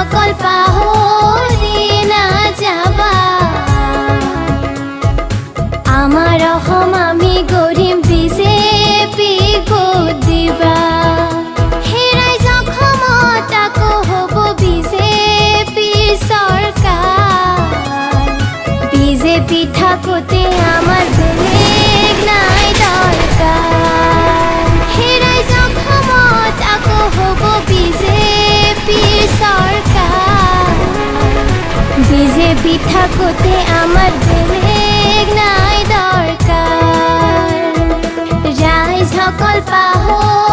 সকল পাহৰি না যাবা আমাৰ অসম আমি গঢ়িম বিজেপি ভোট দিবা হেৰাই জখমত আকৌ হ'ব বিজেপি চৰকাৰ বিজেপি থাকোঁতে আমাৰ বেলেগ নাই দৰকাৰ হেৰাই জখমত আকৌ হ'ব বিজেপি চৰকাৰ বিজেপি থাকোঁতে আমাৰ বেলেগ নাই দৰকাৰ ৰাইজসকল পাহৰি